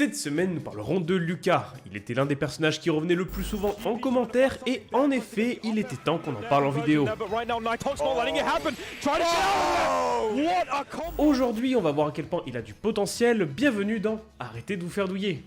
Cette semaine, nous parlerons de Lucas. Il était l'un des personnages qui revenait le plus souvent en commentaire et en effet, il était temps qu'on en parle en vidéo. Aujourd'hui, on va voir à quel point il a du potentiel. Bienvenue dans Arrêtez de vous faire douiller.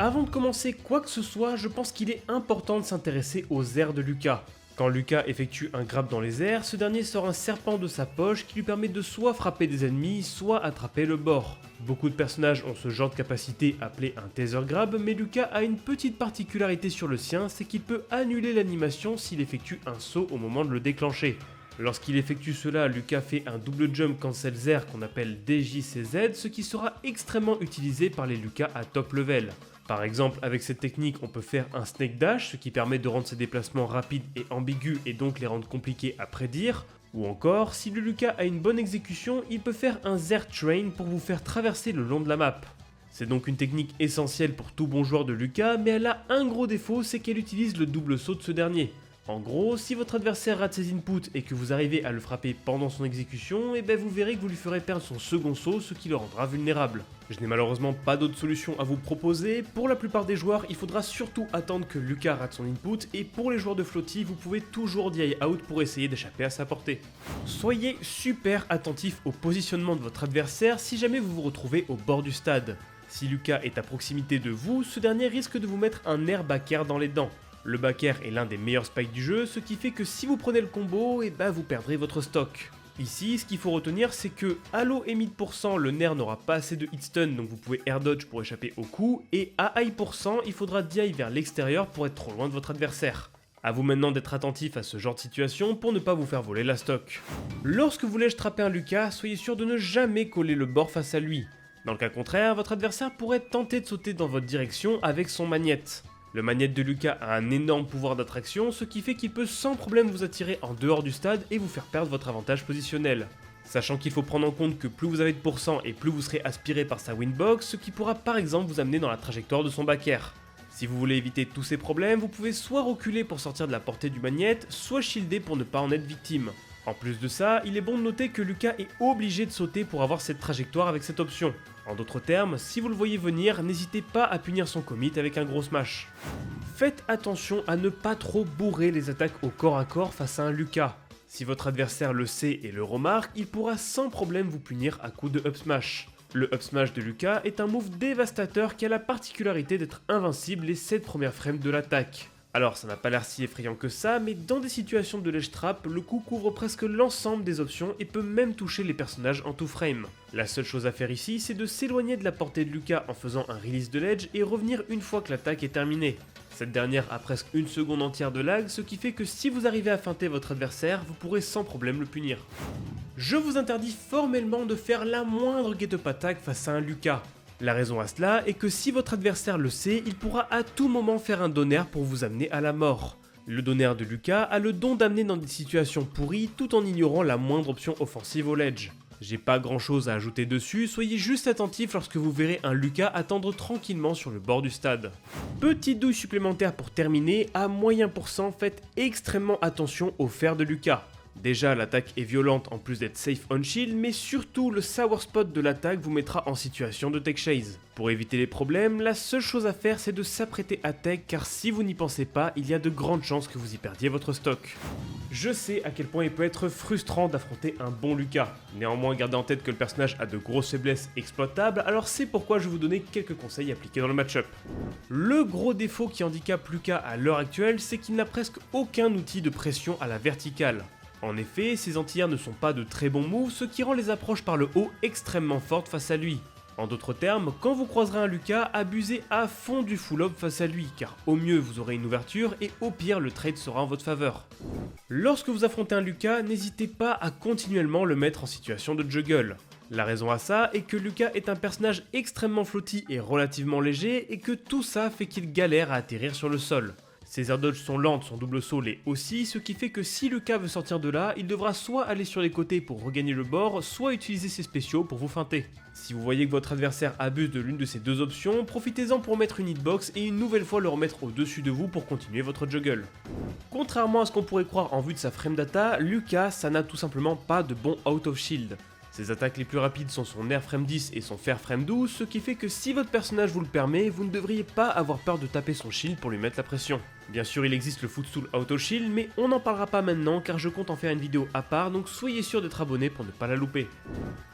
Avant de commencer quoi que ce soit, je pense qu'il est important de s'intéresser aux airs de Lucas. Quand Lucas effectue un grab dans les airs, ce dernier sort un serpent de sa poche qui lui permet de soit frapper des ennemis, soit attraper le bord. Beaucoup de personnages ont ce genre de capacité appelée un taser grab, mais Lucas a une petite particularité sur le sien, c'est qu'il peut annuler l'animation s'il effectue un saut au moment de le déclencher. Lorsqu'il effectue cela, Lucas fait un double jump cancel air qu'on appelle DJCZ, ce qui sera extrêmement utilisé par les Lucas à top level. Par exemple, avec cette technique, on peut faire un snake dash, ce qui permet de rendre ses déplacements rapides et ambigus et donc les rendre compliqués à prédire. Ou encore, si le Lucas a une bonne exécution, il peut faire un Zerg Train pour vous faire traverser le long de la map. C'est donc une technique essentielle pour tout bon joueur de Lucas, mais elle a un gros défaut, c'est qu'elle utilise le double saut de ce dernier. En gros, si votre adversaire rate ses inputs et que vous arrivez à le frapper pendant son exécution, et vous verrez que vous lui ferez perdre son second saut, ce qui le rendra vulnérable. Je n'ai malheureusement pas d'autre solution à vous proposer. Pour la plupart des joueurs, il faudra surtout attendre que Lucas rate son input, et pour les joueurs de floaty, vous pouvez toujours DI out pour essayer d'échapper à sa portée. Soyez super attentif au positionnement de votre adversaire si jamais vous vous retrouvez au bord du stade. Si Lucas est à proximité de vous, ce dernier risque de vous mettre un air back air dans les dents. Le back air est l'un des meilleurs spikes du jeu, ce qui fait que si vous prenez le combo, vous perdrez votre stock. Ici, ce qu'il faut retenir, c'est que à low et mid %, le Nair n'aura pas assez de hit stun, donc vous pouvez air dodge pour échapper au coup, et à high %, il faudra DI vers l'extérieur pour être trop loin de votre adversaire. A vous maintenant d'être attentif à ce genre de situation pour ne pas vous faire voler la stock. Lorsque vous voulez trapper un Lucas, soyez sûr de ne jamais coller le bord face à lui. Dans le cas contraire, votre adversaire pourrait tenter de sauter dans votre direction avec son magnète. Le magnète de Lucas a un énorme pouvoir d'attraction, ce qui fait qu'il peut sans problème vous attirer en dehors du stade et vous faire perdre votre avantage positionnel. Sachant qu'il faut prendre en compte que plus vous avez de pourcents et plus vous serez aspiré par sa winbox, ce qui pourra par exemple vous amener dans la trajectoire de son back air. Si vous voulez éviter tous ces problèmes, vous pouvez soit reculer pour sortir de la portée du magnète, soit shielder pour ne pas en être victime. En plus de ça, il est bon de noter que Lucas est obligé de sauter pour avoir cette trajectoire avec cette option. En d'autres termes, si vous le voyez venir, n'hésitez pas à punir son commit avec un gros smash. Faites attention à ne pas trop bourrer les attaques au corps à corps face à un Lucas. Si votre adversaire le sait et le remarque, il pourra sans problème vous punir à coups de up smash. Le up smash de Lucas est un move dévastateur qui a la particularité d'être invincible les 7 premières frames de l'attaque. Alors ça n'a pas l'air si effrayant que ça, mais dans des situations de ledge trap, le coup couvre presque l'ensemble des options et peut même toucher les personnages en tout frame. La seule chose à faire ici, c'est de s'éloigner de la portée de Lucas en faisant un release de ledge et revenir une fois que l'attaque est terminée. Cette dernière a presque une seconde entière de lag, ce qui fait que si vous arrivez à feinter votre adversaire, vous pourrez sans problème le punir. Je vous interdis formellement de faire la moindre get-up attack face à un Lucas. La raison à cela est que si votre adversaire le sait, il pourra à tout moment faire un donaire pour vous amener à la mort. Le donaire de Lucas a le don d'amener dans des situations pourries tout en ignorant la moindre option offensive au ledge. J'ai pas grand chose à ajouter dessus, soyez juste attentif lorsque vous verrez un Lucas attendre tranquillement sur le bord du stade. Petite douille supplémentaire pour terminer, à moyen %, faites extrêmement attention au fer de Lucas. Déjà, l'attaque est violente en plus d'être safe on shield, mais surtout le sour spot de l'attaque vous mettra en situation de tech chase. Pour éviter les problèmes, la seule chose à faire c'est de s'apprêter à tech, car si vous n'y pensez pas, il y a de grandes chances que vous y perdiez votre stock. Je sais à quel point il peut être frustrant d'affronter un bon Lucas. Néanmoins, gardez en tête que le personnage a de grosses faiblesses exploitables, alors c'est pourquoi je vais vous donner quelques conseils appliqués dans le match-up. Le gros défaut qui handicape Lucas à l'heure actuelle, c'est qu'il n'a presque aucun outil de pression à la verticale. En effet, ses anti-airs ne sont pas de très bons moves, ce qui rend les approches par le haut extrêmement fortes face à lui. En d'autres termes, quand vous croiserez un Lucas, abusez à fond du full up face à lui, car au mieux vous aurez une ouverture et au pire le trade sera en votre faveur. Lorsque vous affrontez un Lucas, n'hésitez pas à continuellement le mettre en situation de juggle. La raison à ça est que Lucas est un personnage extrêmement floaty et relativement léger, et que tout ça fait qu'il galère à atterrir sur le sol. Ses air dodge sont lentes, son double saut l'est aussi, ce qui fait que si Lucas veut sortir de là, il devra soit aller sur les côtés pour regagner le bord, soit utiliser ses spéciaux pour vous feinter. Si vous voyez que votre adversaire abuse de l'une de ces deux options, profitez-en pour mettre une hitbox et une nouvelle fois le remettre au-dessus de vous pour continuer votre juggle. Contrairement à ce qu'on pourrait croire en vue de sa frame data, Lucas ça n'a tout simplement pas de bon out of shield. Ses attaques les plus rapides sont son Air Frame 10 et son Fair Frame 12, ce qui fait que si votre personnage vous le permet, vous ne devriez pas avoir peur de taper son shield pour lui mettre la pression. Bien sûr, il existe le Footstool Auto Shield, mais on n'en parlera pas maintenant car je compte en faire une vidéo à part, donc soyez sûr d'être abonné pour ne pas la louper.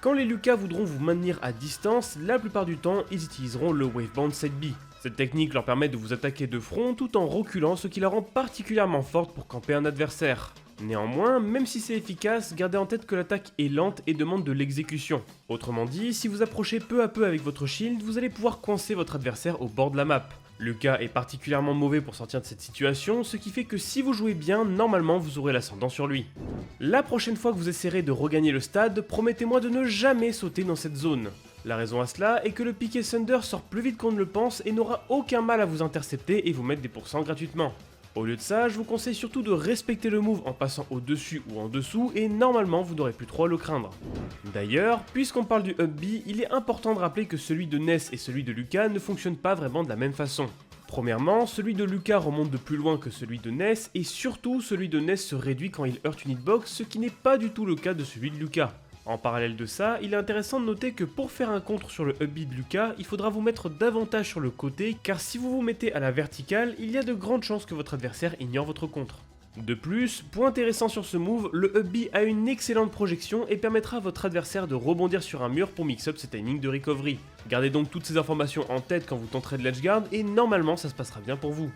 Quand les Lucas voudront vous maintenir à distance, la plupart du temps, ils utiliseront le Wavebound Side B. Cette technique leur permet de vous attaquer de front tout en reculant, ce qui la rend particulièrement forte pour camper un adversaire. Néanmoins, même si c'est efficace, gardez en tête que l'attaque est lente et demande de l'exécution. Autrement dit, si vous approchez peu à peu avec votre shield, vous allez pouvoir coincer votre adversaire au bord de la map. Lucas est particulièrement mauvais pour sortir de cette situation, ce qui fait que si vous jouez bien, normalement vous aurez l'ascendant sur lui. La prochaine fois que vous essaierez de regagner le stade, promettez-moi de ne jamais sauter dans cette zone. La raison à cela est que le Piqué Thunder sort plus vite qu'on ne le pense et n'aura aucun mal à vous intercepter et vous mettre des pourcents gratuitement. Au lieu de ça, je vous conseille surtout de respecter le move en passant au-dessus ou en dessous et normalement vous n'aurez plus trop à le craindre. D'ailleurs, puisqu'on parle du Up B, il est important de rappeler que celui de Ness et celui de Lucas ne fonctionnent pas vraiment de la même façon. Premièrement, celui de Lucas remonte de plus loin que celui de Ness et surtout celui de Ness se réduit quand il heurte une hitbox, ce qui n'est pas du tout le cas de celui de Lucas. En parallèle de ça, il est intéressant de noter que pour faire un contre sur le Up B de Lucas, il faudra vous mettre davantage sur le côté, car si vous vous mettez à la verticale, il y a de grandes chances que votre adversaire ignore votre contre. De plus, point intéressant sur ce move, le Up B a une excellente projection et permettra à votre adversaire de rebondir sur un mur pour mix-up ses timings de recovery. Gardez donc toutes ces informations en tête quand vous tenterez de ledge guard et normalement ça se passera bien pour vous.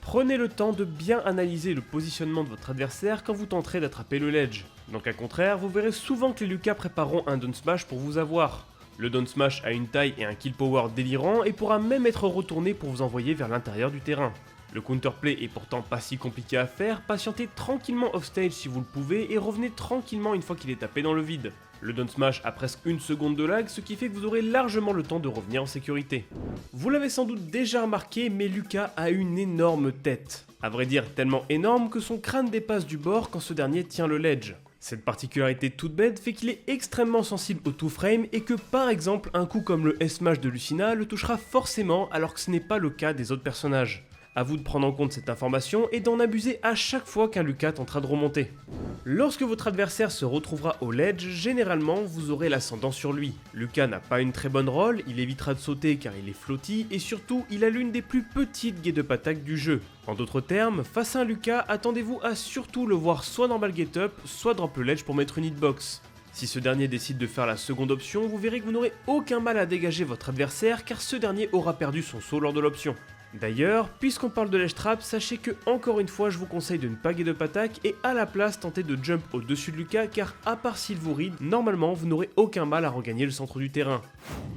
Prenez le temps de bien analyser le positionnement de votre adversaire quand vous tenterez d'attraper le ledge. Dans le cas contraire, vous verrez souvent que les Lucas prépareront un down smash pour vous avoir. Le down smash a une taille et un kill power délirant et pourra même être retourné pour vous envoyer vers l'intérieur du terrain. Le counterplay est pourtant pas si compliqué à faire, patientez tranquillement offstage si vous le pouvez et revenez tranquillement une fois qu'il est tapé dans le vide. Le down smash a presque une seconde de lag, ce qui fait que vous aurez largement le temps de revenir en sécurité. Vous l'avez sans doute déjà remarqué, mais Lucas a une énorme tête. À vrai dire tellement énorme que son crâne dépasse du bord quand ce dernier tient le ledge. Cette particularité toute bête fait qu'il est extrêmement sensible au 2-frame et que par exemple un coup comme le S-Smash de Lucina le touchera forcément alors que ce n'est pas le cas des autres personnages. A vous de prendre en compte cette information et d'en abuser à chaque fois qu'un Lucas tentera de remonter. Lorsque votre adversaire se retrouvera au ledge, généralement vous aurez l'ascendant sur lui. Lucas n'a pas une très bonne roll, il évitera de sauter car il est floaty et surtout il a l'une des plus petites get-up attaques du jeu. En d'autres termes, face à un Lucas, attendez-vous à surtout le voir soit normal get-up, soit drop le ledge pour mettre une hitbox. Si ce dernier décide de faire la seconde option, vous verrez que vous n'aurez aucun mal à dégager votre adversaire car ce dernier aura perdu son saut lors de l'option. D'ailleurs, puisqu'on parle de ledge trap, sachez que encore une fois je vous conseille de ne pas get up attack et à la place tenter de jump au-dessus de Lucas car à part s'il vous ride, normalement vous n'aurez aucun mal à regagner le centre du terrain.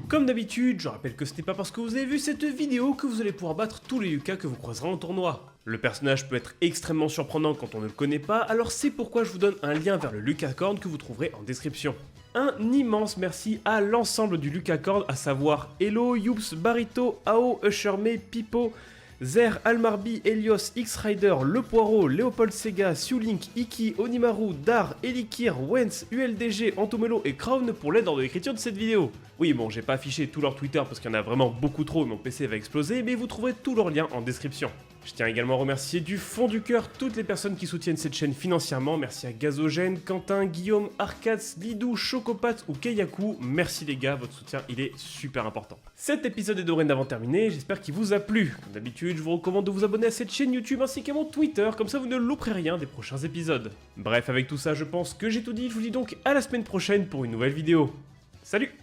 Comme d'habitude, je rappelle que ce n'est pas parce que vous avez vu cette vidéo que vous allez pouvoir battre tous les Lucas que vous croiserez en tournoi. Le personnage peut être extrêmement surprenant quand on ne le connaît pas, alors c'est pourquoi je vous donne un lien vers le Lucacorn que vous trouverez en description. Un immense merci à l'ensemble du Lucacorn, à savoir Hello, Youps, Barito, Ao, Usherme, Pipo, Zer, Almarbi, Helios, X-Rider, Le Poirot, Léopold Sega, Siulink, Iki, Onimaru, Dar, Elikir, Wentz, ULDG, Antomelo et Crown pour l'aide dans l'écriture de cette vidéo. Oui bon, j'ai pas affiché tout leur Twitter parce qu'il y en a vraiment beaucoup trop et mon PC va exploser, mais vous trouverez tous leurs liens en description. Je tiens également à remercier du fond du cœur toutes les personnes qui soutiennent cette chaîne financièrement. Merci à Gazogène, Quentin, Guillaume, Arcats, Lidou, Chocopat ou Keiyaku. Merci les gars, votre soutien il est super important. Cet épisode est dorénavant terminé, j'espère qu'il vous a plu. Comme d'habitude, je vous recommande de vous abonner à cette chaîne YouTube ainsi qu'à mon Twitter, comme ça vous ne louperez rien des prochains épisodes. Bref, avec tout ça, je pense que j'ai tout dit, je vous dis donc à la semaine prochaine pour une nouvelle vidéo. Salut!